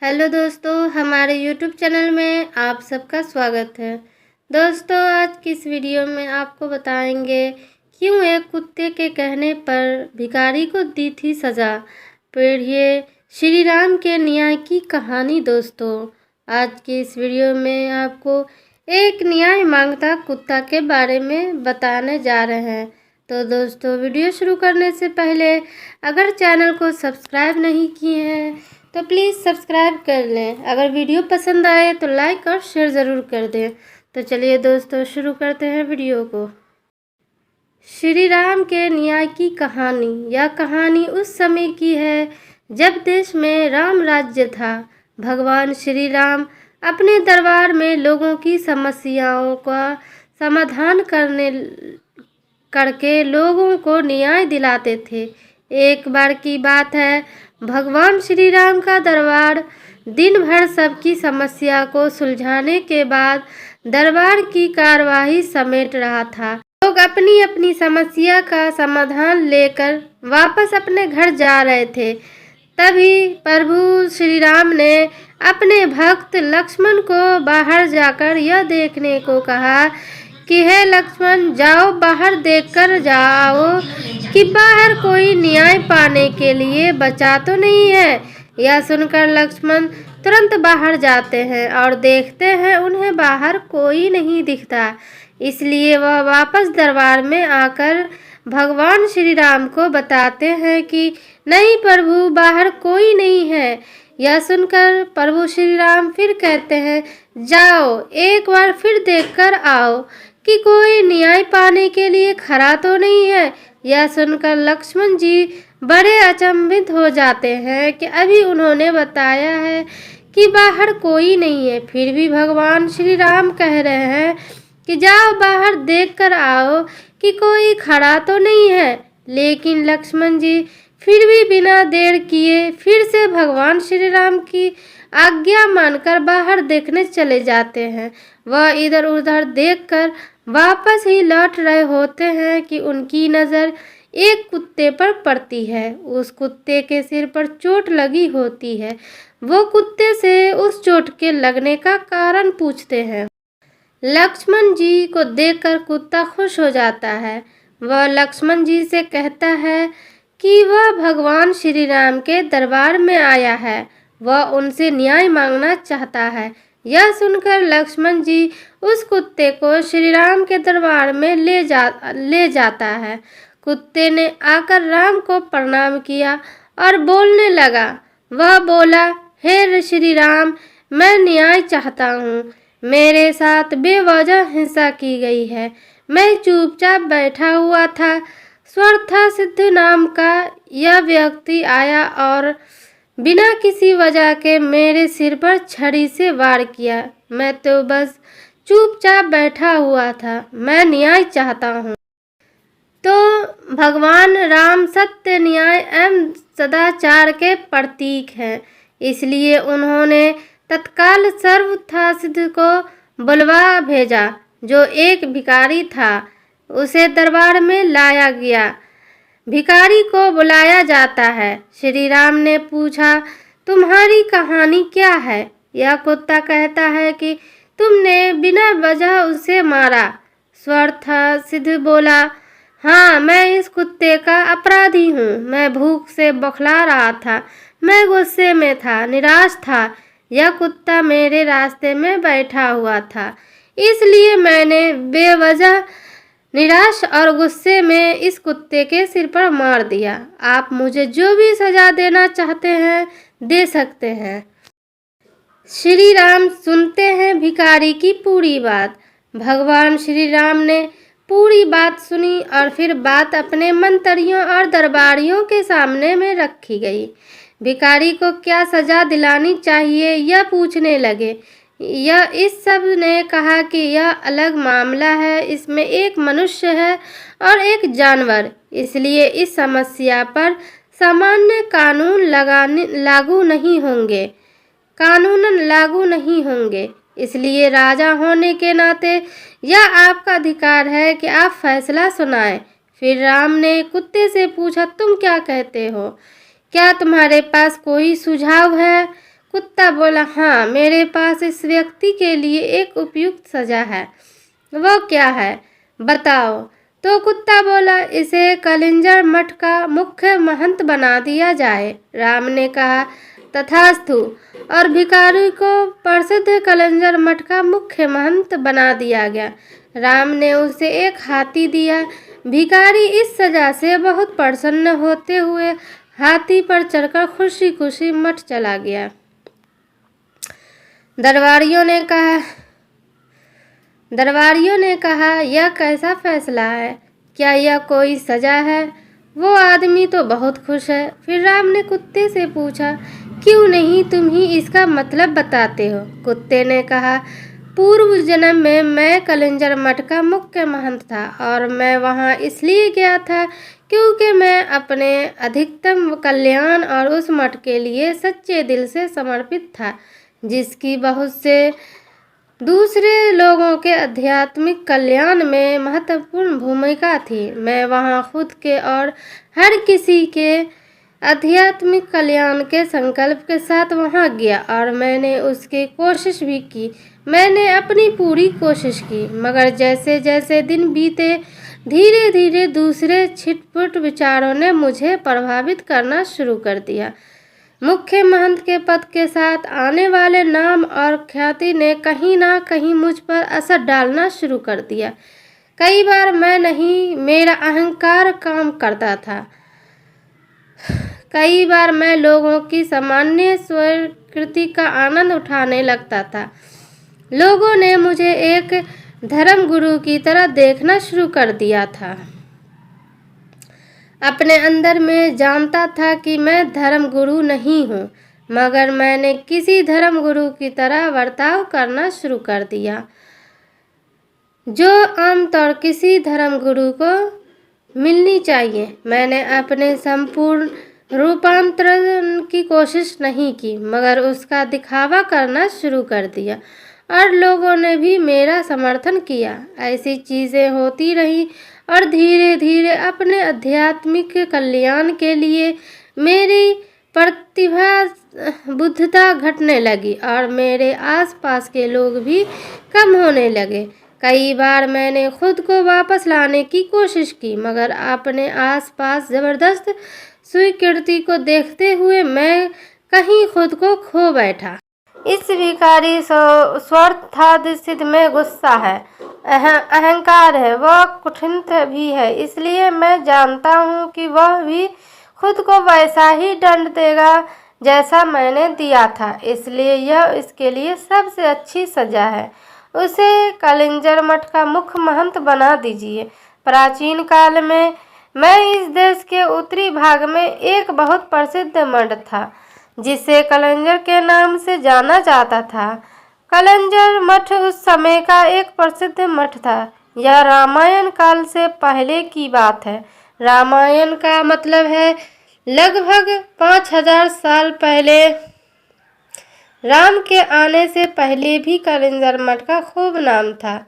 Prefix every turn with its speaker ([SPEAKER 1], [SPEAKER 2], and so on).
[SPEAKER 1] Hello दोस्तों, हमारे YouTube channel में आप सबका स्वागत है। दोस्तों, आज की इस वीडियो में आपको बताएंगे क्यों एक कुत्ते के कहने पर भिखारी को दी थी सज़ा। पढ़िए श्री राम के न्याय की कहानी। दोस्तों, आज की इस वीडियो में आपको एक न्याय मांगता कुत्ता के बारे में बताने जा रहे हैं। तो दोस्तों, वीडियो शुरू करने से पहले अगर चैनल को सब्सक्राइब नहीं किए हैं तो प्लीज़ सब्सक्राइब कर लें। अगर वीडियो पसंद आए तो लाइक और शेयर ज़रूर कर दें। तो चलिए दोस्तों, शुरू करते हैं वीडियो को। श्री राम के न्याय की कहानी। यह कहानी उस समय की है जब देश में राम राज्य था। भगवान श्री राम अपने दरबार में लोगों की समस्याओं का समाधान करके लोगों को न्याय दिलाते थे। एक बार की बात है, भगवान श्री राम का दरबार दिन भर सबकी समस्या को सुलझाने के बाद दरबार की कार्यवाही समेट रहा था। लोग अपनी अपनी समस्या का समाधान लेकर वापस अपने घर जा रहे थे। तभी प्रभु श्री राम ने अपने भक्त लक्ष्मण को बाहर जाकर यह देखने को कहा कि हे लक्ष्मण, जाओ बाहर देखकर जाओ कि बाहर कोई न्याय पाने के लिए बचा तो नहीं है। यह सुनकर लक्ष्मण तुरंत बाहर जाते हैं और देखते हैं उन्हें बाहर कोई नहीं दिखता। इसलिए वह वापस दरबार में आकर भगवान श्री राम को बताते हैं कि नहीं प्रभु, बाहर कोई नहीं है। यह सुनकर प्रभु श्री राम फिर कहते हैं, जाओ एक बार फिर देखकर आओ कि कोई न्याय पाने के लिए खड़ा तो नहीं है। यह सुनकर लक्ष्मण जी बड़े अचंभित हो जाते हैं कि अभी उन्होंने बताया है कि बाहर कोई नहीं है, फिर भी भगवान श्री राम कह रहे हैं कि जाओ बाहर देखकर आओ कि कोई खड़ा तो नहीं है। लेकिन लक्ष्मण जी फिर भी बिना देर किए फिर से भगवान श्री राम की आज्ञा मानकर बाहर देखने चले जाते हैं। वह इधर उधर देखकर वापस ही लौट रहे होते हैं कि उनकी नज़र एक कुत्ते पर पड़ती है। उस कुत्ते के सिर पर चोट लगी होती है। वो कुत्ते से उस चोट के लगने का कारण पूछते हैं। लक्ष्मण जी को देखकर कुत्ता खुश हो जाता है। वह लक्ष्मण जी से कहता है कि वह भगवान श्री राम के दरबार में आया है, वह उनसे न्याय मांगना चाहता है। यह सुनकर लक्ष्मण जी उस कुत्ते को श्री राम के दरबार में ले जाता है। कुत्ते ने आकर राम को प्रणाम किया और बोलने लगा। वह बोला, हे श्री राम, मैं न्याय चाहता हूँ। मेरे साथ बेवजह हिंसा की गई है। मैं चुपचाप बैठा हुआ था। स्वर्था सिद्ध नाम का यह व्यक्ति आया और बिना किसी वजह के मेरे सिर पर छड़ी से वार किया। मैं तो बस चुपचाप बैठा हुआ था। मैं न्याय चाहता हूँ। तो भगवान राम सत्य, न्याय एवं सदाचार के प्रतीक हैं। इसलिए उन्होंने तत्काल सर्वथा सिद्ध को बुलवा भेजा, जो एक भिखारी था। उसे दरबार में लाया गया। भिखारी को बुलाया जाता है। श्री राम ने पूछा, तुम्हारी कहानी क्या है? यह कुत्ता कहता है कि तुमने बिना वजह उसे मारा। स्वर्था सिद्ध बोला, हाँ, मैं इस कुत्ते का अपराधी हूँ। मैं भूख से बौखला रहा था। मैं गुस्से में था, निराश था। यह कुत्ता मेरे रास्ते में बैठा हुआ था, इसलिए मैंने बेवजह निराश और गुस्से में इस कुत्ते के सिर पर मार दिया। आप मुझे जो भी सजा देना चाहते हैं दे सकते हैं। श्री राम सुनते हैं भिखारी की पूरी बात। भगवान श्री राम ने पूरी बात सुनी और फिर बात अपने मंत्रियों और दरबारियों के सामने में रखी गई। भिखारी को क्या सजा दिलानी चाहिए यह पूछने लगे। यह इस सब ने कहा कि यह अलग मामला है, इसमें एक मनुष्य है और एक जानवर, इसलिए इस समस्या पर सामान्य कानून लागू नहीं होंगे। इसलिए राजा होने के नाते यह आपका अधिकार है कि आप फैसला सुनाएं। फिर राम ने कुत्ते से पूछा, तुम क्या कहते हो? क्या तुम्हारे पास कोई सुझाव है? कुत्ता बोला, हाँ, मेरे पास इस व्यक्ति के लिए एक उपयुक्त सजा है। वो क्या है, बताओ। तो कुत्ता बोला, इसे कलिंजर मठ का मुख्य महंत बना दिया जाए। राम ने कहा, तथास्तु, और भिखारी को प्रसिद्ध कलिंजर मठ का मुख्य महंत बना दिया गया। राम ने उसे एक हाथी दिया। भिखारी इस सजा से बहुत प्रसन्न होते हुए हाथी पर चढ़कर खुशी खुशी मठ चला गया। दरबारियों ने कहा, यह कैसा फैसला है? क्या यह कोई सजा है? वो आदमी तो बहुत खुश है। फिर राम ने कुत्ते से पूछा, क्यों नहीं तुम ही इसका मतलब बताते हो? कुत्ते ने कहा, पूर्व जन्म में मैं कलिंजर मठ का मुख्य महंत था और मैं वहाँ इसलिए गया था क्योंकि मैं अपने अधिकतम कल्याण और उस मठ के लिए सच्चे दिल से समर्पित था, जिसकी बहुत से दूसरे लोगों के आध्यात्मिक कल्याण में महत्वपूर्ण भूमिका थी। मैं वहाँ खुद के और हर किसी के आध्यात्मिक कल्याण के संकल्प के साथ वहाँ गया और मैंने उसकी कोशिश भी की। मैंने अपनी पूरी कोशिश की, मगर जैसे जैसे दिन बीते धीरे धीरे दूसरे छिटपुट विचारों ने मुझे प्रभावित करना शुरू कर दिया। मुख्य महंत के पद के साथ आने वाले नाम और ख्याति ने कहीं ना कहीं मुझ पर असर डालना शुरू कर दिया। कई बार मैं नहीं, मेरा अहंकार काम करता था। कई बार मैं लोगों की सामान्य स्वीकृति का आनंद उठाने लगता था। लोगों ने मुझे एक धर्म गुरु की तरह देखना शुरू कर दिया था। अपने अंदर में जानता था कि मैं धर्म गुरु नहीं हूँ, मगर मैंने किसी धर्म गुरु की तरह बर्ताव करना शुरू कर दिया, जो आमतौर किसी धर्म गुरु को मिलनी चाहिए। मैंने अपने संपूर्ण रूपांतरण की कोशिश नहीं की, मगर उसका दिखावा करना शुरू कर दिया और लोगों ने भी मेरा समर्थन किया। ऐसी चीज़ें होती रही और धीरे धीरे अपने आध्यात्मिक कल्याण के लिए मेरी प्रतिभा बुद्धता घटने लगी और मेरे आसपास के लोग भी कम होने लगे। कई बार मैंने खुद को वापस लाने की कोशिश की, मगर अपने आसपास जबरदस्त स्वीकृति को देखते हुए मैं कहीं खुद को खो बैठा। इस भिखारी स्वार्थाधिष्ठित में गुस्सा है, अहंकार है, वह कुटिल भी है। इसलिए मैं जानता हूँ कि वह भी खुद को वैसा ही दंड देगा जैसा मैंने दिया था। इसलिए यह इसके लिए सबसे अच्छी सजा है। उसे कलिंजर मठ का मुख्य महंत बना दीजिए। प्राचीन काल में मैं इस देश के उत्तरी भाग में एक बहुत प्रसिद्ध मठ था जिसे कलिंजर के नाम से जाना जाता था। कलिंजर मठ उस समय का एक प्रसिद्ध मठ था। यह रामायण काल से पहले की बात है। रामायण का मतलब है लगभग 5000 साल पहले। राम के आने से पहले भी कलिंजर मठ का खूब नाम था।